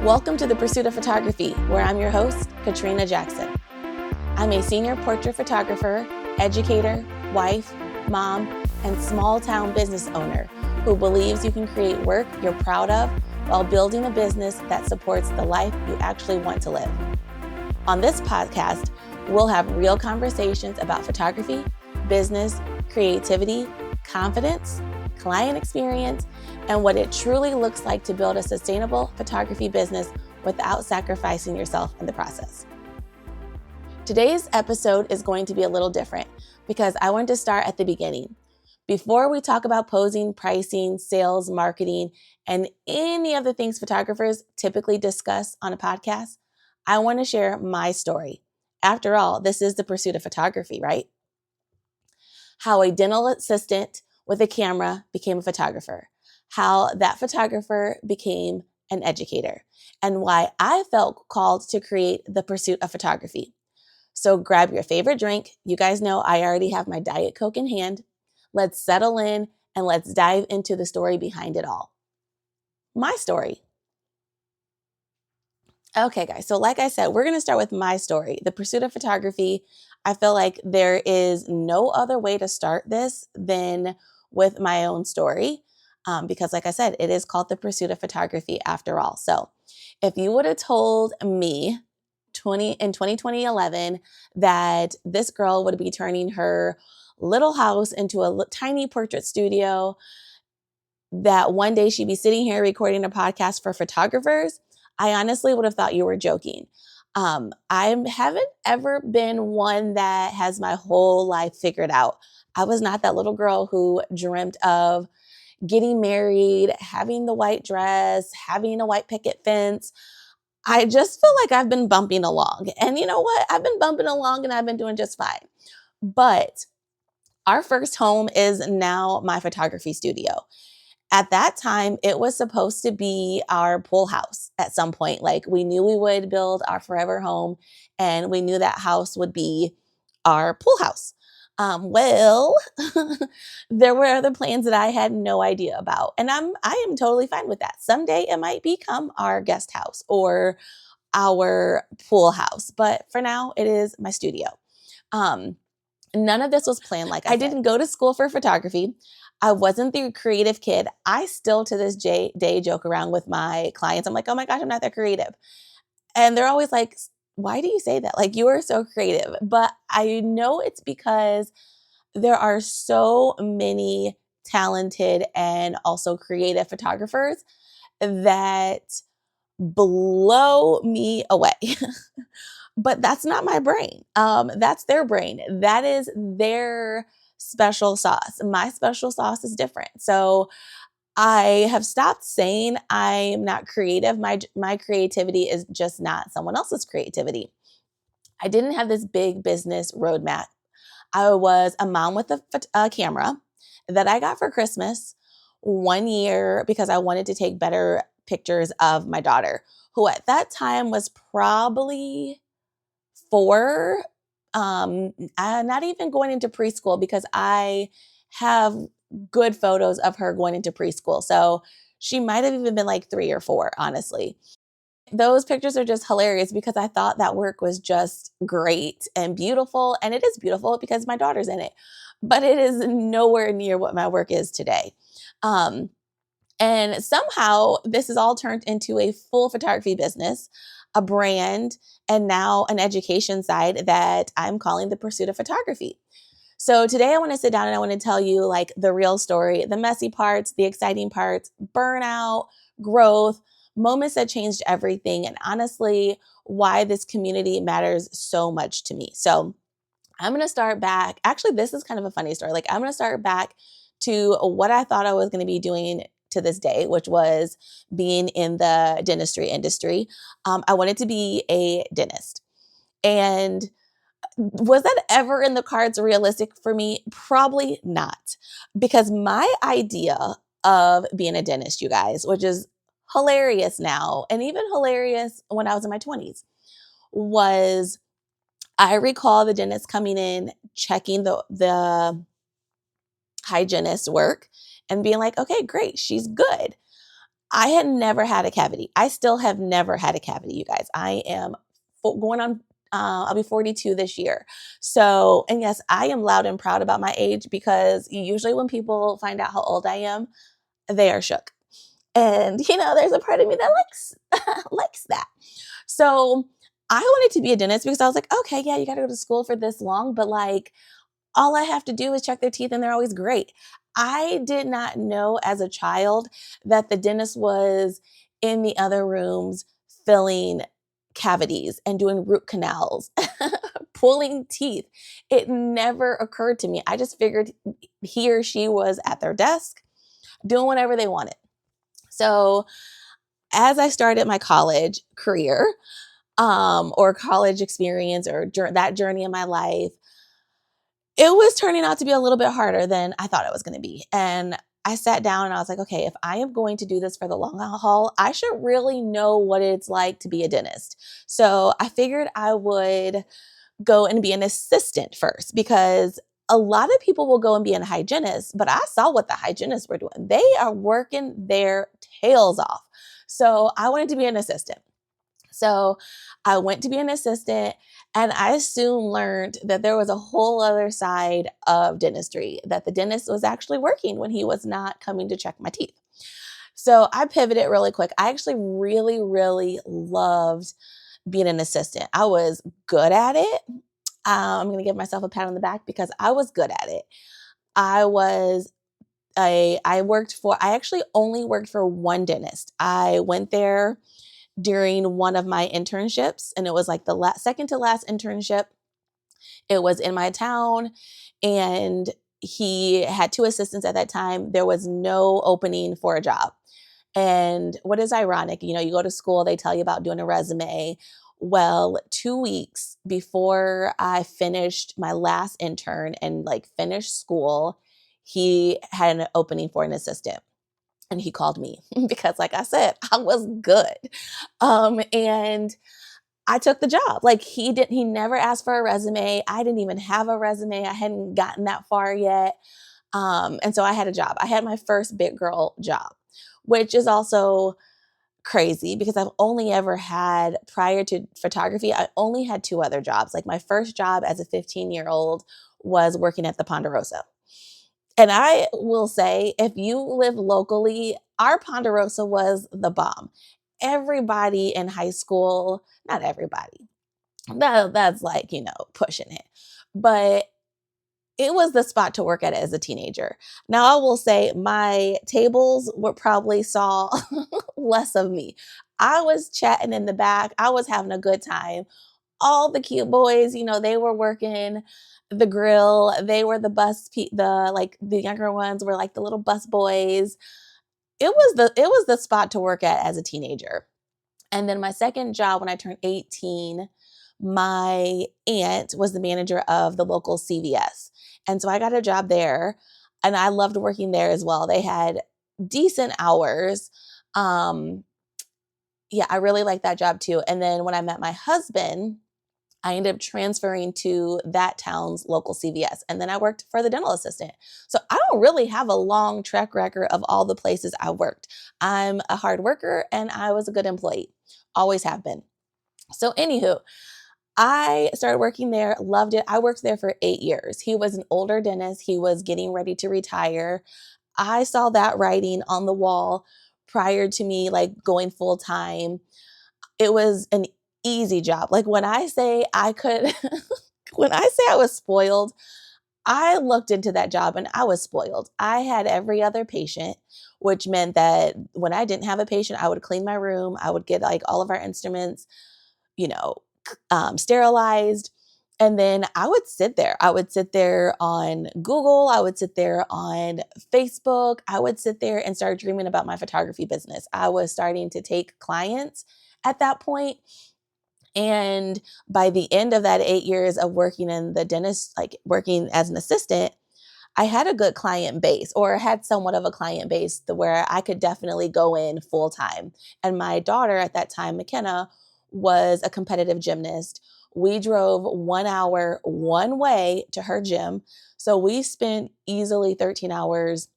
Welcome to the Pursuit of Photography, where I'm your host, Katrina Jackson. I'm a senior portrait photographer, educator, wife, mom, and small-town business owner who believes you can create work you're proud of while building a business that supports the life you actually want to live. On this podcast, we'll have real conversations about photography, business, creativity, confidence, client experience, and what it truly looks like to build a sustainable photography business without sacrificing yourself in the process. Today's episode is going to be a little different because I want to start at the beginning. Before we talk about posing, pricing, sales, marketing, and any of the things photographers typically discuss on a podcast, I want to share my story. After all, this is the pursuit of photography, right? How a dental assistant with a camera became a photographer, how that photographer became an educator, and why I felt called to create the pursuit of photography. So grab your favorite drink. You guys know I already have my Diet Coke in hand. Let's settle in and let's dive into the story behind it all. My story. Okay, guys. So like I said, we're going to start with my story, the pursuit of photography. I feel like there is no other way to start this than with my own story. Because like I said, it is called the pursuit of photography after all. So if you would have told me in 2011 that this girl would be turning her little house into a tiny portrait studio, that one day she'd be sitting here recording a podcast for photographers, I honestly would have thought you were joking. I haven't ever been one that has my whole life figured out. I was not that little girl who dreamt of getting married, having the white dress, having a white picket fence. I just feel like I've been bumping along. And you know what? I've been bumping along and I've been doing just fine. But our first home is now my photography studio. At that time, it was supposed to be our pool house at some point. Like we knew we would build our forever home and we knew that house would be our pool house. Well, there were other plans that I had no idea about. And I am totally fine with that. Someday it might become our guest house or our pool house. But for now, it is my studio. None of this was planned. Like I didn't go to school for photography. I wasn't the creative kid. I still to this day joke around with my clients. I'm like, oh my gosh, I'm not that creative. And they're always like, why do you say that? Like you are so creative. But I know it's because there are so many talented and also creative photographers that blow me away. But that's not my brain. That's their brain. That is their special sauce. My special sauce is different. So I have stopped saying I'm not creative. My creativity is just not someone else's creativity. I didn't have this big business roadmap. I was a mom with a camera that I got for Christmas one year because I wanted to take better pictures of my daughter, who at that time was probably 4, not even going into preschool because I have good photos of her going into preschool. So she might have even been like 3 or 4, honestly. Those pictures are just hilarious because I thought that work was just great and beautiful. And it is beautiful because my daughter's in it, but it is nowhere near what my work is today. And somehow this has all turned into a full photography business, a brand, and now an education side that I'm calling the pursuit of photography. So today I want to sit down and I want to tell you like the real story, the messy parts, the exciting parts, burnout, growth, moments that changed everything, and honestly, why this community matters so much to me. So I'm going to start back. Actually, this is kind of a funny story. Like I'm going to start back to what I thought I was going to be doing to this day, which was being in the dentistry industry. I wanted to be a dentist. And was that ever in the cards realistic for me? Probably not. Because my idea of being a dentist, you guys, which is hilarious now, and even hilarious when I was in my 20s, was I recall the dentist coming in, checking the hygienist work and being like, okay, great, she's good. I had never had a cavity. I still have never had a cavity, you guys. I am going on, I'll be 42 this year. So, and yes, I am loud and proud about my age because usually when people find out how old I am, they are shook. And, there's a part of me that likes, likes that. So I wanted to be a dentist because I was like, okay, yeah, you got to go to school for this long, but like, all I have to do is check their teeth and they're always great. I did not know as a child that the dentist was in the other rooms filling cavities and doing root canals, pulling teeth. It never occurred to me. I just figured he or she was at their desk doing whatever they wanted. So as I started my college career, or college experience or that journey in my life, it was turning out to be a little bit harder than I thought it was going to be. And I sat down and I was like, okay, if I am going to do this for the long haul, I should really know what it's like to be a dentist. So I figured I would go and be an assistant first because a lot of people will go and be a hygienist, but I saw what the hygienists were doing. They are working their tails off. So I wanted to be an assistant. So I went to be an assistant and I soon learned that there was a whole other side of dentistry, that the dentist was actually working when he was not coming to check my teeth. So I pivoted really quick. I actually really, really loved being an assistant. I was good at it. I'm going to give myself a pat on the back because I was good at it. I actually only worked for one dentist. I went there during one of my internships, and it was like the second to last internship. It was in my town, and he had two assistants at that time. There was no opening for a job. And what is ironic, you go to school, they tell you about doing a resume. Well, 2 weeks before I finished my last intern and like finished school, he had an opening for an assistant. And he called me because, like I said, I was good. And I took the job. Like he never asked for a resume. I didn't even have a resume. I hadn't gotten that far yet. And so I had a job. I had my first big girl job, which is also crazy because I've only ever had, prior to photography, I only had two other jobs. Like my first job as a 15-year-old was working at the Ponderosa. And I will say, if you live locally, our Ponderosa was the bomb. Everybody in high school, not everybody, that's like, pushing it. But it was the spot to work at as a teenager. Now, I will say my tables would probably saw less of me. I was chatting in the back. I was having a good time. All the cute boys, they were working the grill. They were the younger ones were like the little bus boys. It was the spot to work at as a teenager. And then my second job when I turned 18, my aunt was the manager of the local CVS. And so I got a job there and I loved working there as well. They had decent hours. Yeah, I really liked that job too. And then when I met my husband, I ended up transferring to that town's local CVS. And then I worked for the dental assistant. So I don't really have a long track record of all the places I worked. I'm a hard worker and I was a good employee. Always have been. So anywho, I started working there, loved it. I worked there for 8 years. He was an older dentist. He was getting ready to retire. I saw that writing on the wall prior to me like going full time. It was an easy job. Like when I say I could, when I say I was spoiled, I looked into that job and I was spoiled. I had every other patient, which meant that when I didn't have a patient, I would clean my room. I would get like all of our instruments, you know, sterilized. And then I would sit there. I would sit there on Google. I would sit there on Facebook. I would sit there and start dreaming about my photography business. I was starting to take clients at that point. And by the end of that 8 years of working in the dentist, like working as an assistant, I had a good client base or had somewhat of a client base where I could definitely go in full time. And my daughter at that time, McKenna, was a competitive gymnast. We drove 1 hour one way to her gym. So we spent easily 13 hours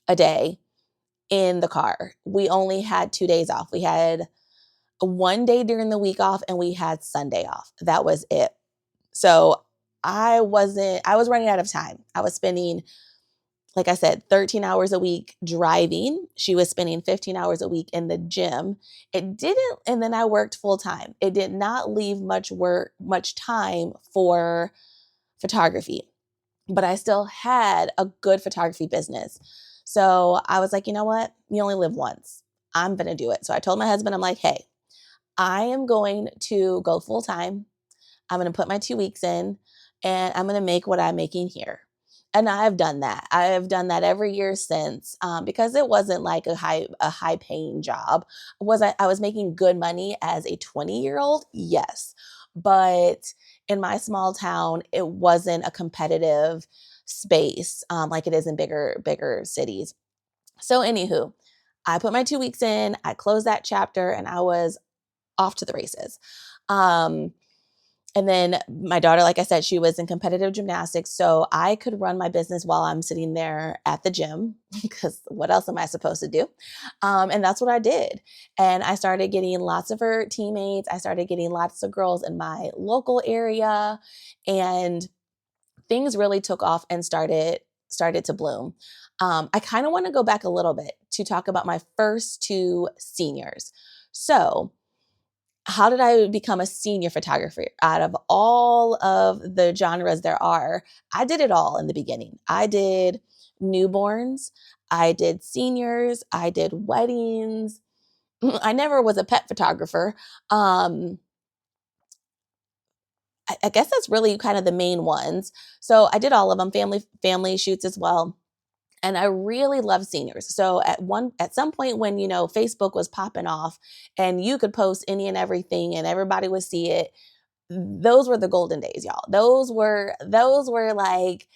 a day in the car. We only had 2 days off. We had one day during the week off and we had Sunday off. That was it. So I was running out of time. I was spending, like I said, 13 hours a week driving. She was spending 15 hours a week in the gym. And then I worked full time. It did not leave much time for photography, but I still had a good photography business. So I was like, you know what? You only live once. I'm going to do it. So I told my husband, I'm like, hey, I am going to go full time. I'm going to put my 2 weeks in and I'm going to make what I'm making here. And I've done that. I have done that every year since, because it wasn't like a high paying job. I was making good money as a 20-year-old? Yes. But in my small town, it wasn't a competitive space, like it is in bigger cities. So anywho, I put my 2 weeks in, I closed that chapter, and I was off to the races. And then my daughter, like I said, she was in competitive gymnastics. So I could run my business while I'm sitting there at the gym, because what else am I supposed to do? And that's what I did. And I started getting lots of her teammates. I started getting lots of girls in my local area. And things really took off and started to bloom. I kind of want to go back a little bit to talk about my first two seniors. So how did I become a senior photographer? Out of all of the genres there are, I did it all in the beginning. I did newborns, I did seniors, I did weddings. I never was a pet photographer. I guess that's really kind of the main ones. So I did all of them, family shoots as well. And I really love seniors. So at some point when, Facebook was popping off and you could post any and everything and everybody would see it, those were the golden days, y'all. Those were like,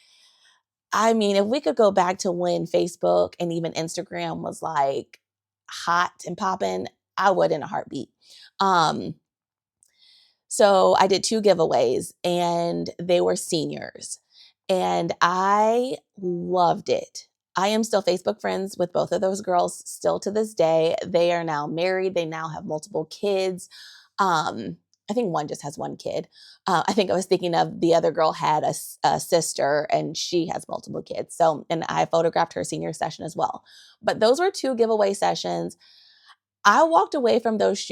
I mean, if we could go back to when Facebook and even Instagram was like hot and popping, I would in a heartbeat. So I did 2 giveaways and they were seniors and I loved it. I am still Facebook friends with both of those girls still to this day. They are now married. They now have multiple kids. I think one just has one kid. I think I was thinking of the other girl had a sister and she has multiple kids. So, and I photographed her senior session as well. But those were 2 giveaway sessions. I walked away from those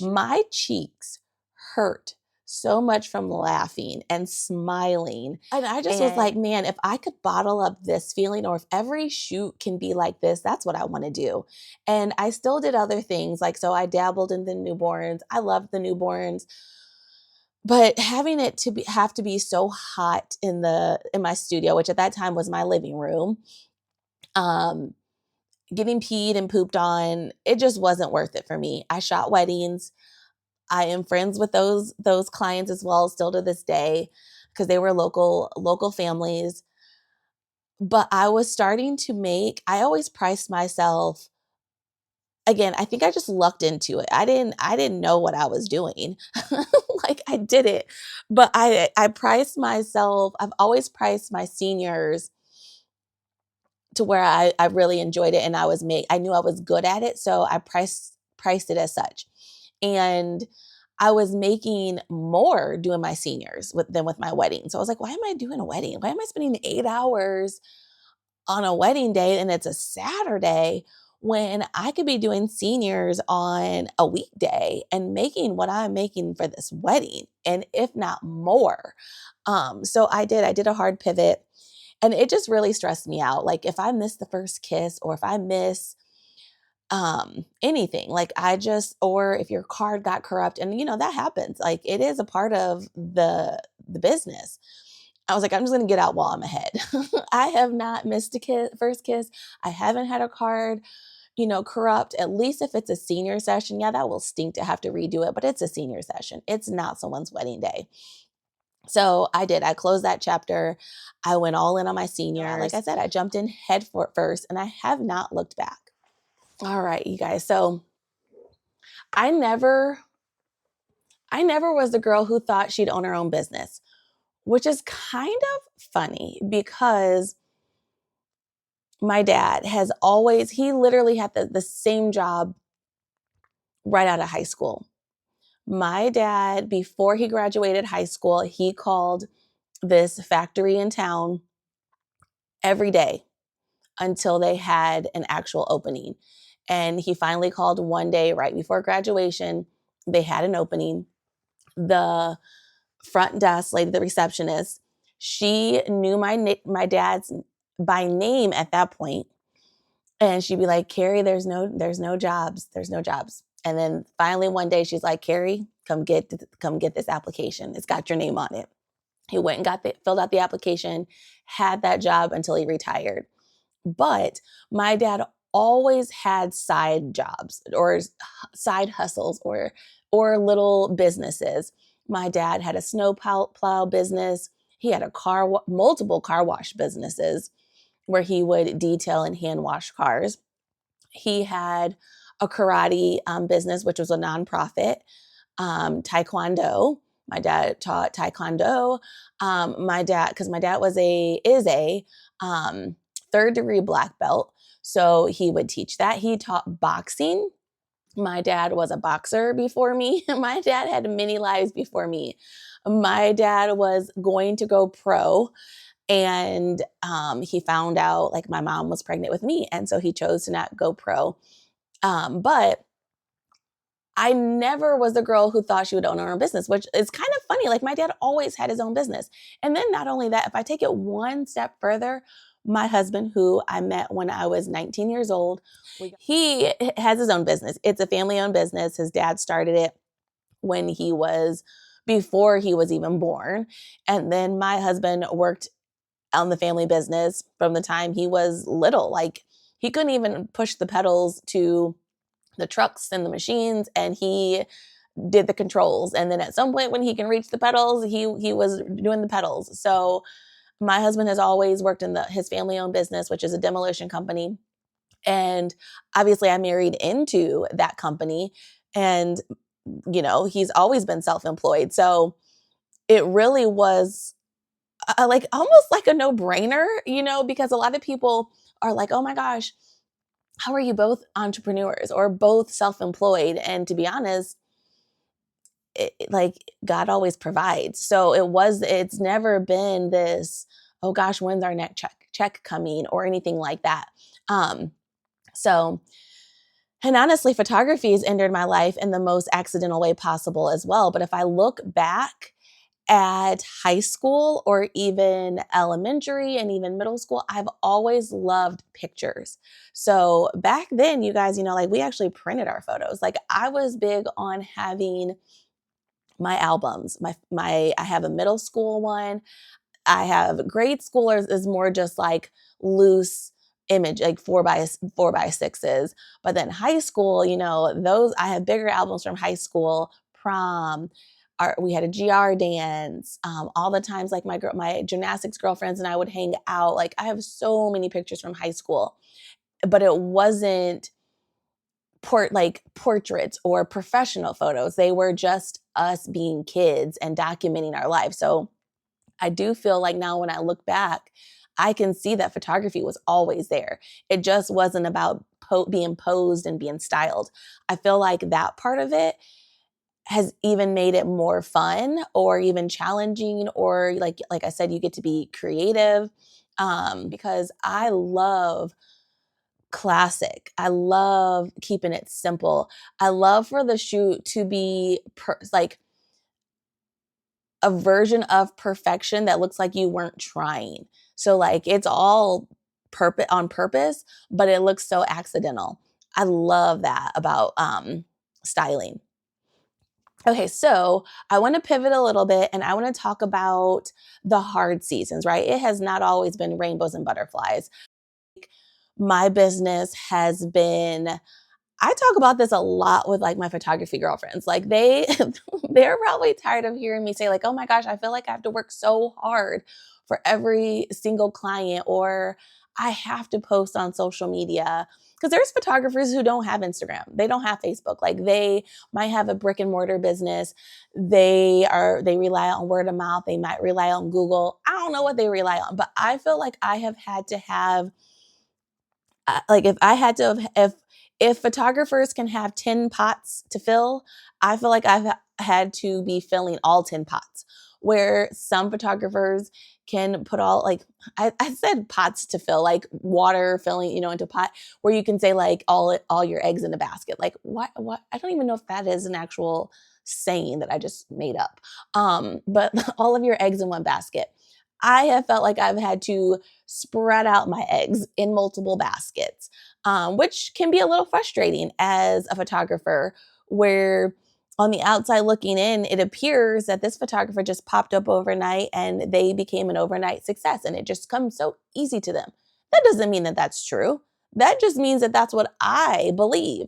my cheeks hurt so much from laughing and smiling. And I just was like, man, if I could bottle up this feeling, or if every shoot can be like this, that's what I want to do. And I still did other things. Like, so I dabbled in the newborns. I loved the newborns. But having it have to be so hot in my studio, which at that time was my living room, getting peed and pooped on, it just wasn't worth it for me. I shot weddings. I am friends with those clients as well, still to this day, because they were local families. But I was starting to I always priced myself. Again, I think I just lucked into it. I didn't know what I was doing. Like I did it. But I priced myself. I've always priced my seniors to where I really enjoyed it and I knew I was good at it. So I priced it as such. And I was making more doing my seniors than with my wedding. So I was like, why am I doing a wedding? Why am I spending 8 hours on a wedding day and it's a Saturday when I could be doing seniors on a weekday and making what I'm making for this wedding, and if not more. So I did a hard pivot. And it just really stressed me out. Like if I miss the first kiss, or if I miss anything, or if your card got corrupt, and that happens. Like it is a part of the business. I was like, I'm just going to get out while I'm ahead. I have not missed a first kiss. I haven't had a card, corrupt. At least if it's a senior session, yeah, that will stink to have to redo it, but it's a senior session. It's not someone's wedding day. So I did. I closed that chapter. I went all in on my seniors. Like I said, I jumped in head first, and I have not looked back. All right, you guys. So I never was the girl who thought she'd own her own business, which is kind of funny because my dad has always, he literally had the same job right out of high school. My dad, before he graduated high school, he called this factory in town every day until they had an actual opening. And he finally called one day right before graduation. They had an opening. The front desk lady, the receptionist, she knew my dad's by name at that point, and she'd be like, "Carrie, there's no jobs, there's no jobs." And then finally one day she's like, "Carrie, come get this application. It's got your name on it." He went and filled out the application, had that job until he retired. But my dad always had side jobs or side hustles or little businesses. My dad had a plow business. He had multiple car wash businesses where he would detail and hand wash cars. He had a karate business, which was a nonprofit, taekwondo. My dad taught taekwondo. Because my dad is a third degree black belt. So he would teach that. He taught boxing. My dad was a boxer before me. My dad had many lives before me. My dad was going to go pro, and he found out like my mom was pregnant with me. And so he chose to not go pro. But I never was the girl who thought she would own her own business, which is kind of funny. Like my dad always had his own business. And then not only that, if I take it one step further, my husband, who I met when I was 19 years old, he has his own business. It's a family-owned business. His dad started it before he was even born. And then my husband worked on the family business from the time he was little. Like he couldn't even push the pedals to the trucks and the machines, and he did the controls. And then at some point when he can reach the pedals, he was doing the pedals. So my husband has always worked in his family-owned business, which is a demolition company. And obviously I married into that company, and he's always been self-employed. So it really was like almost like a no-brainer, because a lot of people are like, "Oh my gosh, how are you both entrepreneurs or both self-employed?" And to be honest, like God always provides. So it's never been this, "Oh gosh, when's our next check coming?" or anything like that. So, and honestly, photography has entered my life in the most accidental way possible as well. But if I look back at high school or even elementary and even middle school, I've always loved pictures. So back then, you guys, like we actually printed our photos. Like I was big on having my albums. I have a middle school one. I have grade schoolers is more just like loose image, like 4x6s. But then high school, those I have bigger albums from high school, prom. We had a GR dance. All the times, like my gymnastics girlfriends and I would hang out. Like I have so many pictures from high school, but it wasn't portraits or professional photos. They were just us being kids and documenting our lives. So I do feel like now when I look back, I can see that photography was always there. It just wasn't about being posed and being styled. I feel like that part of it has even made it more fun or even challenging, or like I said, you get to be creative, because I love classic. I love keeping it simple. I love for the shoot to be like a version of perfection that looks like you weren't trying. So like it's all on purpose, but it looks so accidental. I love that about styling. Okay, so I want to pivot a little bit and I want to talk about the hard seasons, right? It has not always been rainbows and butterflies. My business has been, I talk about this a lot with like my photography girlfriends. Like they're probably tired of hearing me say like, "Oh my gosh, I feel like I have to work so hard for every single client," or "I have to post on social media." Because there's photographers who don't have Instagram. They don't have Facebook. Like they might have a brick and mortar business. They rely on word of mouth. They might rely on Google. I don't know what they rely on, but I feel like I have had to have Like if I had to, if photographers can have 10 pots to fill, I feel like I've had to be filling all 10 pots. Where some photographers can put all like I said pots to fill, like water filling, into a pot, where you can say like all your eggs in a basket. Like what I don't even know if that is an actual saying that I just made up. But all of your eggs in one basket. I have felt like I've had to spread out my eggs in multiple baskets, which can be a little frustrating as a photographer, where on the outside looking in, it appears that this photographer just popped up overnight and they became an overnight success and it just comes so easy to them. That doesn't mean that that's true. That just means that that's what I believe,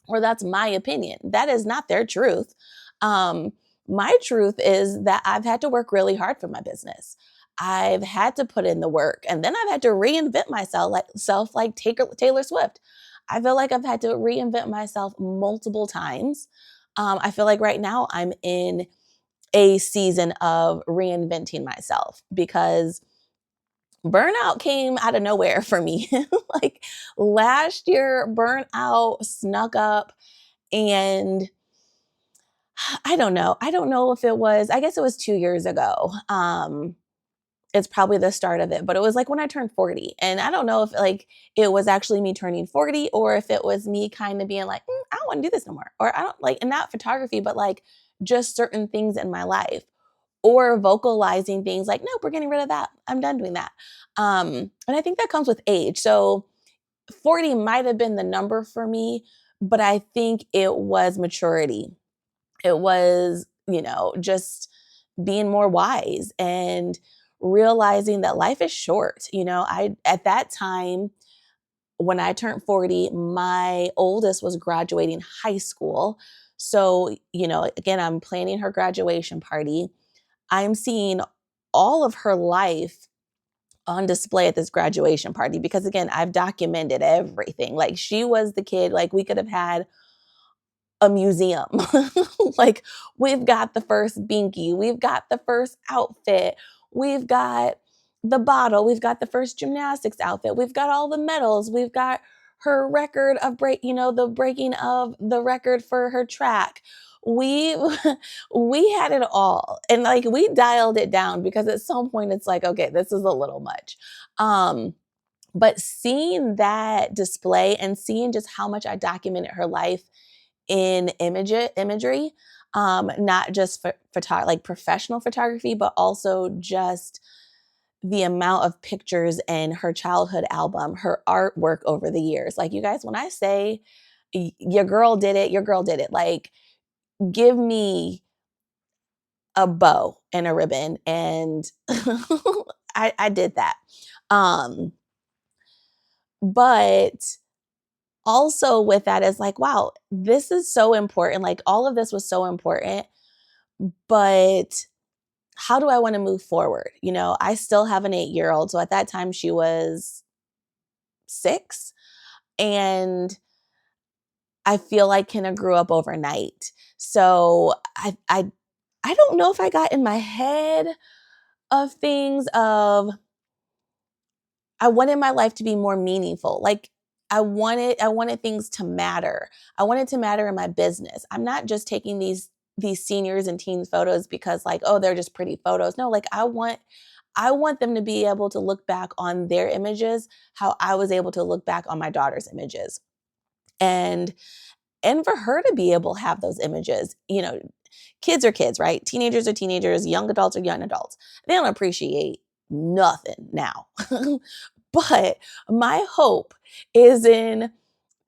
or that's my opinion. That is not their truth. Um, my truth is that I've had to work really hard for my business. I've had to put in the work, and then I've had to reinvent myself, like Taylor Swift. I feel like I've had to reinvent myself multiple times. I feel like right now I'm in a season of reinventing myself because burnout came out of nowhere for me. Like last year, burnout snuck up, and I don't know. I don't know if it was, I guess it was 2 years ago. It's probably the start of it, but it was like when I turned 40. And I don't know if like it was actually me turning 40 or if it was me kind of being like, I don't want to do this no more. Or I don't like, and not photography, but like just certain things in my life, or vocalizing things like, nope, we're getting rid of that. I'm done doing that. And I think that comes with age. So 40 might have been the number for me, but I think it was maturity. It was, just being more wise and realizing that life is short. I at that time when I turned 40, my oldest was graduating high school. So, again, I'm planning her graduation party. I'm seeing all of her life on display at this graduation party because again, I've documented everything. Like she was the kid, like we could have had a museum. Like we've got the first binky, we've got the first outfit, we've got the bottle, we've got the first gymnastics outfit, we've got all the medals, we've got her record of the breaking of the record for her track. We we had it all. And like we dialed it down because at some point it's like, okay, this is a little much. But seeing that display and seeing just how much I documented her life in imagery, not just for like professional photography, but also just the amount of pictures in her childhood album, her artwork over the years. Like you guys, when I say your girl did it, your girl did it. Like give me a bow and a ribbon, and I did that. But also with that is like, wow, this is so important. Like all of this was so important, but how do I want to move forward? I still have an 8-year-old. So at that time she was 6, and I feel like Kenna grew up overnight. So I don't know if I got in my head of things of I wanted my life to be more meaningful. Like I wanted things to matter. I wanted to matter in my business. I'm not just taking these seniors and teens photos because like, oh, they're just pretty photos. No, like I want them to be able to look back on their images how I was able to look back on my daughter's images. And for her to be able to have those images, kids are kids, right? Teenagers are teenagers, young adults are young adults. They don't appreciate nothing now. But my hope is in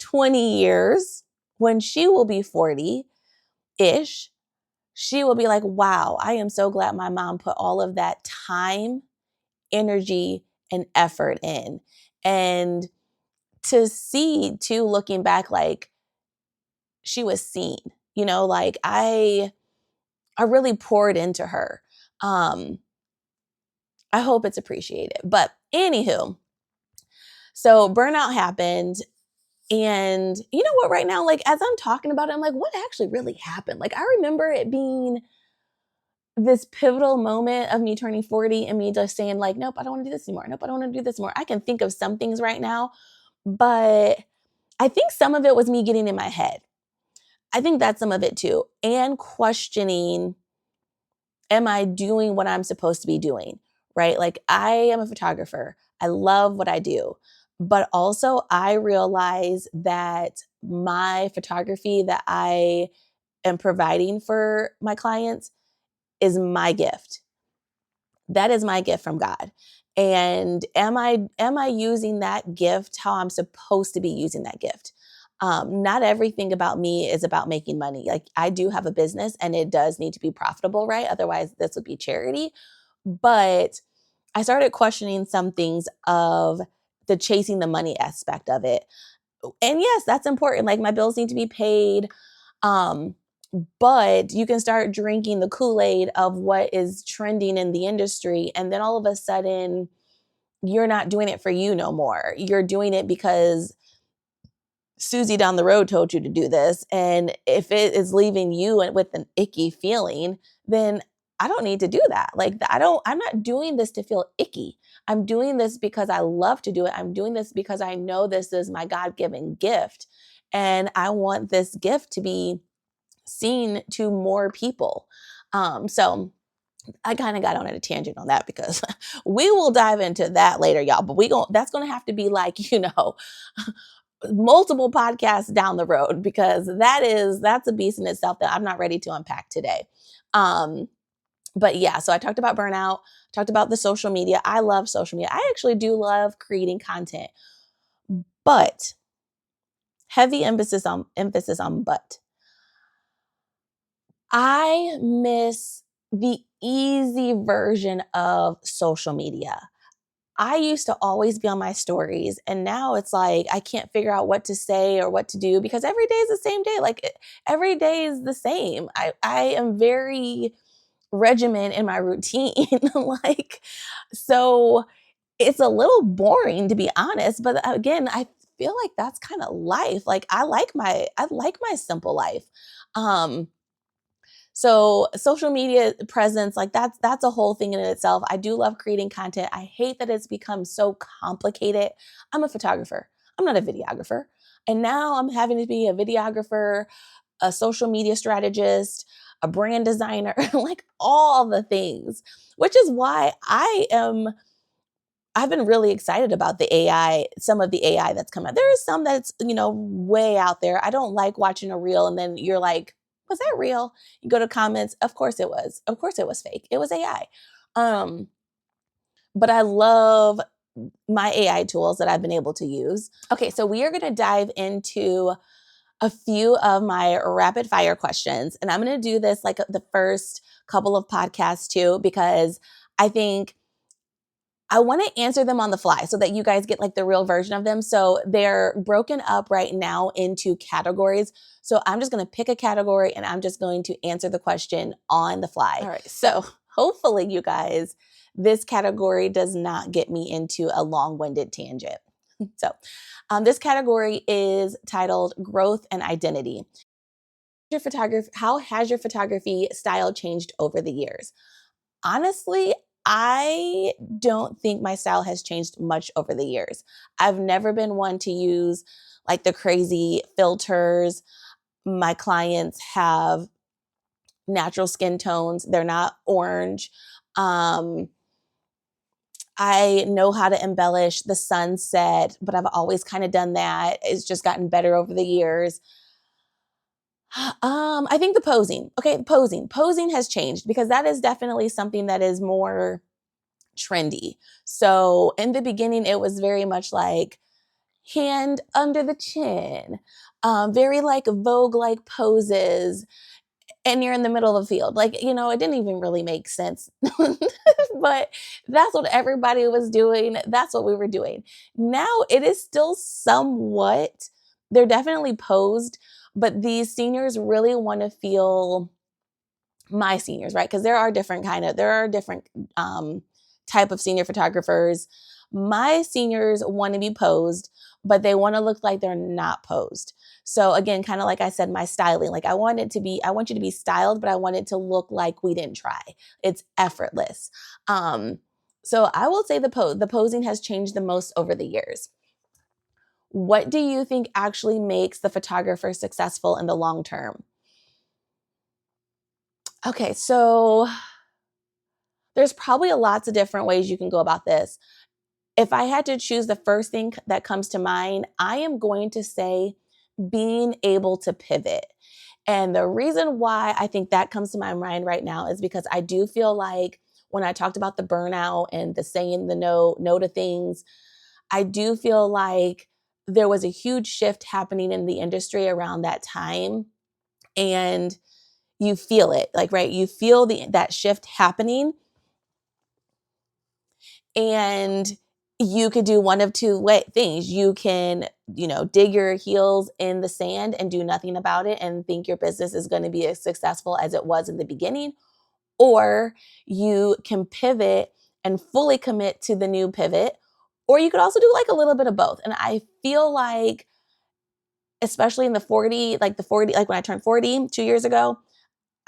20 years when she will be 40-ish, she will be like, wow, I am so glad my mom put all of that time, energy, and effort in. And to see too, looking back, like she was seen, like I really poured into her. I hope it's appreciated. But anywho, so burnout happened. And you know what, right now, like as I'm talking about it, I'm like, what actually really happened? Like I remember it being this pivotal moment of me turning 40 and me just saying like, nope, I don't want to do this anymore. Nope, I don't want to do this anymore. I can think of some things right now, But I think some of it was me getting in my head. I think that's some of it too. And questioning, am I doing what I'm supposed to be doing? Right? Like, I am a photographer. I love what I do. But also, I realize that my photography that I am providing for my clients is my gift. That is my gift from God. And am I using that gift how I'm supposed to be using that gift? Not everything about me is about making money. Like, I do have a business and it does need to be profitable, right? Otherwise, this would be charity. But I started questioning some things of the chasing the money aspect of it. And yes, that's important. Like, my bills need to be paid. Um, but you can start drinking the Kool-Aid of what is trending in the industry. And then all of a sudden, you're not doing it for you no more. You're doing it because Susie down the road told you to do this. And if it is leaving you with an icky feeling, then I don't need to do that. Like, I'm not doing this to feel icky. I'm doing this because I love to do it. I'm doing this because I know this is my God-given gift. And I want this gift to be seen to more people. So I kind of got on a tangent on that because we will dive into that later, y'all. But that's gonna have to be like, multiple podcasts down the road, because that's a beast in itself that I'm not ready to unpack today. But yeah, so I talked about burnout, talked about the social media. I love social media. I actually do love creating content, but heavy emphasis on but. I miss the easy version of social media. I used to always be on my stories, and now it's like I can't figure out what to say or what to do because every day is the same day. Like, every day is the same. I am very regimented in my routine. Like, so it's a little boring, to be honest. But again, I feel like that's kind of life. Like, I like my simple life. Um, so social media presence, like, that's a whole thing in itself. I do love creating content. I hate that it's become so complicated. I'm a photographer. I'm not a videographer. And now I'm having to be a videographer, a social media strategist, a brand designer, like all the things, which is why I've been really excited about the AI, some of the AI that's come out. There is some that's, way out there. I don't like watching a reel and then you're like, was that real? You go to comments, of course it was. Of course it was fake. It was AI. Um, but I love my AI tools that I've been able to use. Okay, so we are going to dive into a few of my rapid fire questions. And I'm going to do this like the first couple of podcasts too, because I think I want to answer them on the fly so that you guys get like the real version of them. So they're broken up right now into categories. So I'm just going to pick a category and I'm just going to answer the question on the fly. All right. So hopefully, you guys, this category does not get me into a long-winded tangent. So this category is titled Growth and Identity. How has your photography style changed over the years? Honestly, I don't think my style has changed much over the years. I've never been one to use like the crazy filters. My clients have natural skin tones. They're not orange. I know how to embellish the sunset, but I've always kind of done that. It's just gotten better over the years. I think the posing. Okay, posing. Posing has changed because that is definitely something that is more trendy. So in the beginning, it was very much like hand under the chin, very like Vogue-like poses, and you're in the middle of the field. Like, it didn't even really make sense. But that's what everybody was doing. That's what we were doing. Now it is still somewhat, they're definitely posed, but these seniors really want to feel my seniors, right? Because there are different type of senior photographers. My seniors want to be posed, but they want to look like they're not posed. So again, kind of like I said, my styling, like I want you to be styled, but I want it to look like we didn't try. It's effortless. So I will say the posing has changed the most over the years. What do you think actually makes the photographer successful in the long term? Okay, so there's probably lots of different ways you can go about this. If I had to choose the first thing that comes to mind, I am going to say being able to pivot. And the reason why I think that comes to my mind right now is because I do feel like when I talked about the burnout and the saying the no to things, I do feel like there was a huge shift happening in the industry around that time. And you feel it, like, right? You feel that shift happening, and you could do one of things. You can, dig your heels in the sand and do nothing about it and think your business is going to be as successful as it was in the beginning, or you can pivot and fully commit to the new pivot, or you could also do like a little bit of both. And I feel like, especially in like when I turned 40 2 years ago,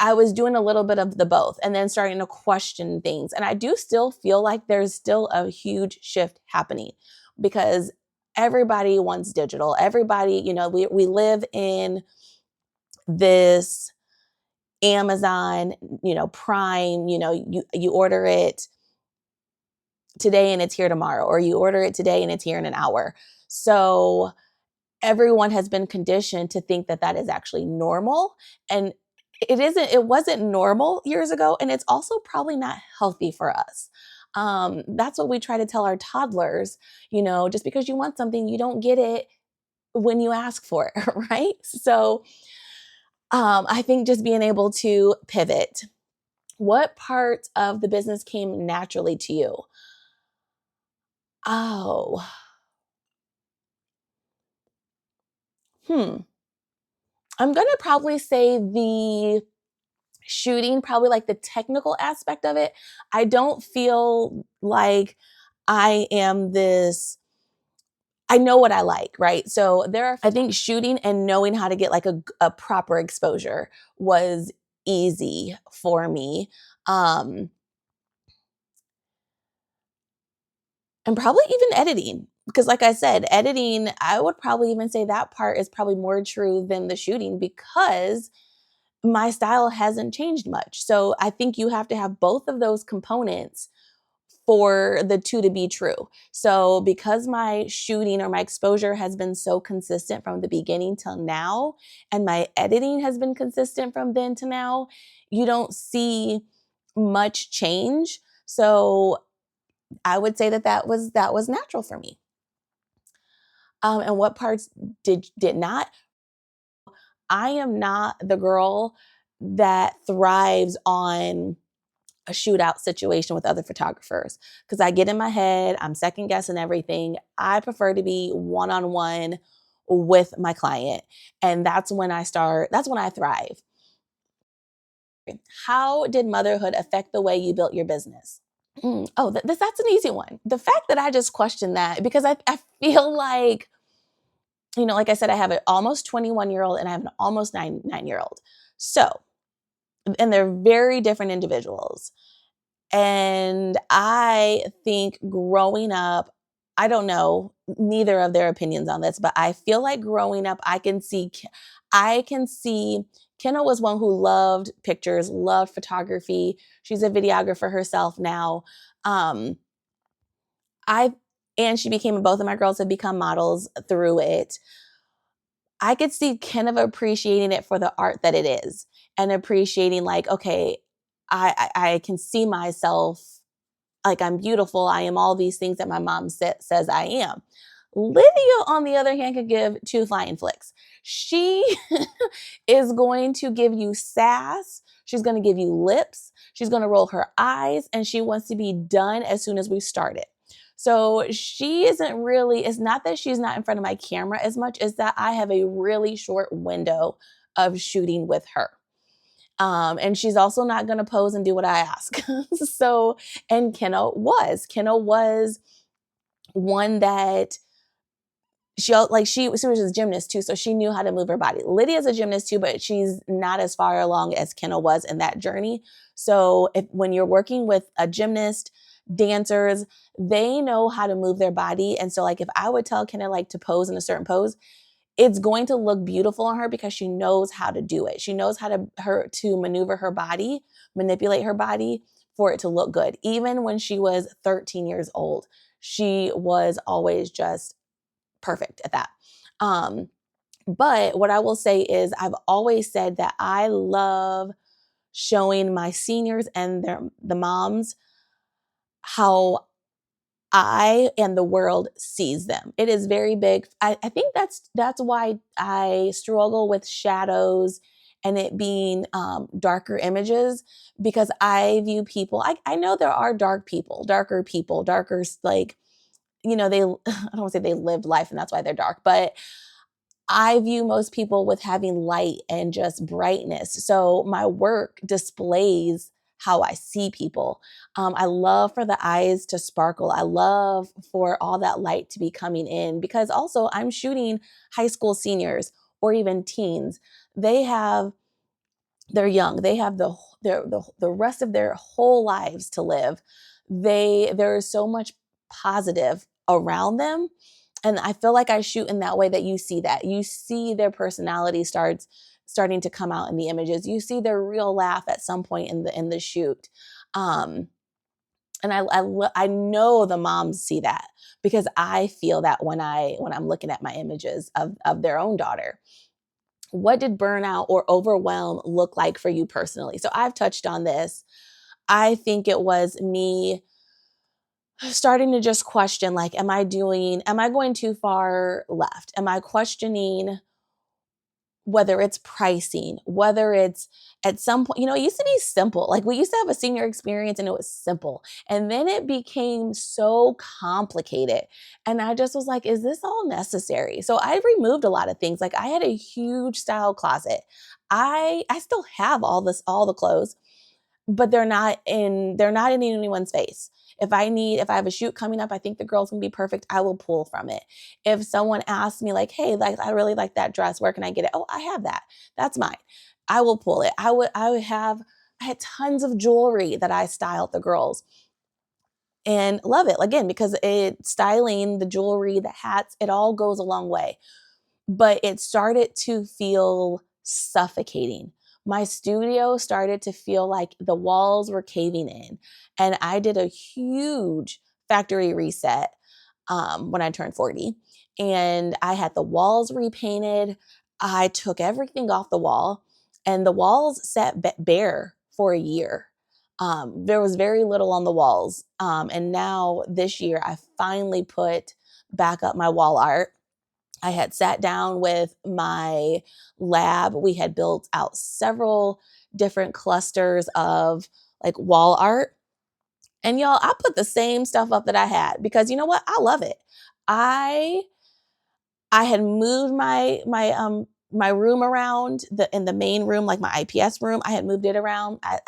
I was doing a little bit of the both and then starting to question things. And I do still feel like there's still a huge shift happening because everybody wants digital. Everybody, we live in this Amazon, Prime, you order it today and it's here tomorrow, or you order it today and it's here in an hour. So everyone has been conditioned to think that that is actually normal, and it wasn't normal years ago, and it's also probably not healthy for us. That's what we try to tell our toddlers. Just because you want something, you don't get it when you ask for it. Right? So I think just being able to pivot. What parts of the business came naturally to you? Oh, hmm I'm gonna probably say the shooting, probably like the technical aspect of it. I don't feel like I am this, I know what I like, right? So I think shooting and knowing how to get like a proper exposure was easy for me. Um, and probably even editing. Because, like I said, editing, I would probably even say that part is probably more true than the shooting because my style hasn't changed much. So I think you have to have both of those components for the two to be true. So because my shooting or my exposure has been so consistent from the beginning till now, and my editing has been consistent from then to now, you don't see much change. So I would say that was natural for me. And what parts did not? I am not the girl that thrives on a shootout situation with other photographers because I get in my head, I'm second guessing everything. I prefer to be one on one with my client. And that's when I thrive. How did motherhood affect the way you built your business? Oh, that's an easy one. The fact that I just questioned that because I feel like, like I said, I have an almost 21-year-old and I have an almost 9-year-old. So, and they're very different individuals. And I think growing up, I don't know neither of their opinions on this, but I feel like growing up, I can see Kenna was one who loved pictures, loved photography. She's a videographer herself now. Um, I and she became both of my girls have become models through it. I could see kind of appreciating it for the art that it is and appreciating like, okay, I can see myself like I'm beautiful. I am all these things that my mom says I am. Lydia, on the other hand, could give two flying flicks. She is going to give you sass. She's going to give you lips. She's going to roll her eyes, and she wants to be done as soon as we start it. So she isn't really, it's not that she's not in front of my camera as much as that I have a really short window of shooting with her. And she's also not going to pose and do what I ask. So, and Kenna was one that she was a gymnast too, so she knew how to move her body. Lydia's a gymnast too, but she's not as far along as Kenna was in that journey. So when you're working with a gymnast, dancers, they know how to move their body. And so like if I would tell Kenna like to pose in a certain pose, it's going to look beautiful on her because she knows how to do it. She knows how to maneuver her body, manipulate her body for it to look good. Even when she was 13 years old, she was always just perfect at that. But what I will say is I've always said that I love showing my seniors and the moms how I and the world sees them. It is very big. I think that's why I struggle with shadows and it being darker images, because I view people, I know there are darker people, darker, like, they, I don't want to say they lived life and that's why they're dark, but I view most people with having light and just brightness. So my work displays how I see people. I love for the eyes to sparkle. I love for all that light to be coming in, because also I'm shooting high school seniors or even teens. They're young. They have the rest of their whole lives to live. There is so much positive around them. And I feel like I shoot in that way that you see that. You see their personality starting to come out in the images. You see their real laugh at some point in the shoot. And I know the moms see that because I feel that when I'm looking at my images of their own daughter. What did burnout or overwhelm look like for you personally? So I've touched on this. I think it was me starting to just question, like, am I going too far left? Am I questioning whether it's pricing, whether it's at some point, it used to be simple. Like we used to have a senior experience and it was simple. And then it became so complicated. And I just was like, is this all necessary? So I removed a lot of things. Like I had a huge style closet. I still have all the clothes, but they're not in anyone's face. If I have a shoot coming up, I think the girl's gonna be perfect, I will pull from it. If someone asks me like, hey, like I really like that dress, where can I get it? Oh, I have that. That's mine. I will pull it. I had tons of jewelry that I styled the girls and love it. Again, because styling the jewelry, the hats, it all goes a long way. But it started to feel suffocating. My studio started to feel like the walls were caving in. And I did a huge factory reset when I turned 40. And I had the walls repainted. I took everything off the wall, and the walls sat bare for a year. There was very little on the walls. And now this year, I finally put back up my wall art. I had sat down with my lab. We had built out several different clusters of like wall art. And y'all, I put the same stuff up that I had because you know what? I love it. I had moved my room around in the main room, like my IPS room. I had moved it around. I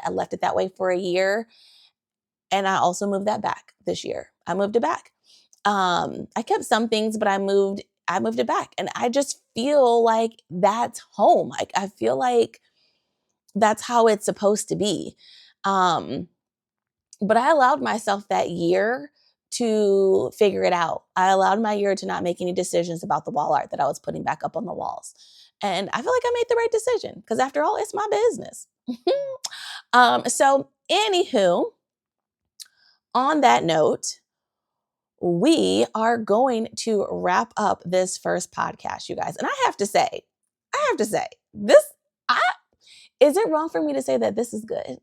left it that way for a year. And I also moved that back this year. I moved it back. I kept some things, but I moved it back. And I just feel like that's home. Like I feel like that's how it's supposed to be. But I allowed myself that year to figure it out. I allowed my year to not make any decisions about the wall art that I was putting back up on the walls. And I feel like I made the right decision because after all, it's my business. So anywho, on that note, we are going to wrap up this first podcast, you guys. And I have to say, this, is it wrong for me to say that this is good?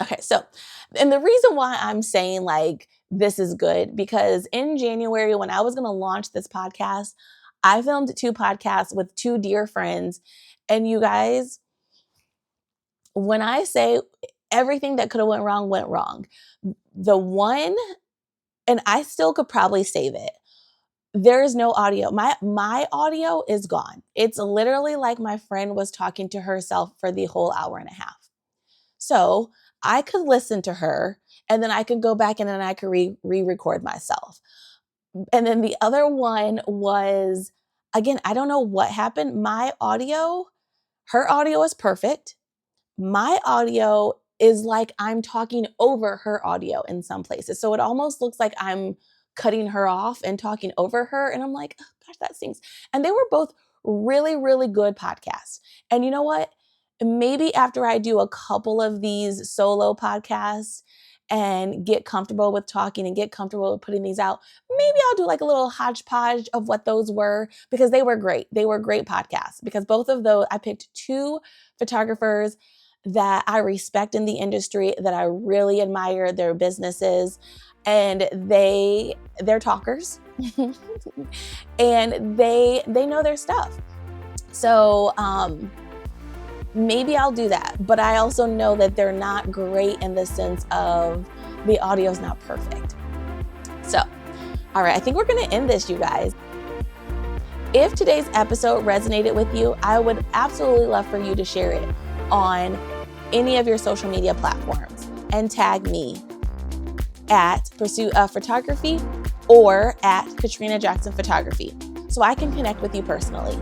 Okay, so, and the reason why I'm saying like this is good, because in January, when I was going to launch this podcast, I filmed 2 podcasts with 2 dear friends. And you guys, when I say everything that could have went wrong, the one, and I still could probably save it. There is no audio. My audio is gone. It's literally like my friend was talking to herself for the whole hour and a half. So I could listen to her and then I could go back and then I could re-record myself. And then the other one was, again, I don't know what happened. Her audio is perfect. My audio is like I'm talking over her audio in some places. So it almost looks like I'm cutting her off and talking over her. And I'm like, oh, gosh, that stinks. And they were both really, really good podcasts. And you know what? Maybe after I do a couple of these solo podcasts and get comfortable with talking and get comfortable with putting these out, maybe I'll do like a little hodgepodge of what those were, because they were great. They were great podcasts, because both of those, I picked two photographers that I respect in the industry, that I really admire their businesses, and they're talkers and they know their stuff. So maybe I'll do that, but I also know that they're not great in the sense of the audio's not perfect. So, all right, I think we're gonna end this, you guys. If today's episode resonated with you, I would absolutely love for you to share it on any of your social media platforms and tag me at Pursuit of Photography or at Katrina Jackson Photography, so I can connect with you personally.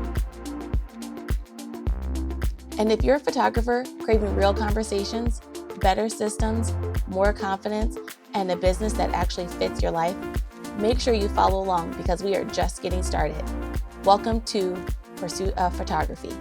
And if you're a photographer craving real conversations, better systems, more confidence, and a business that actually fits your life, make sure you follow along, because we are just getting started. Welcome to Pursuit of Photography.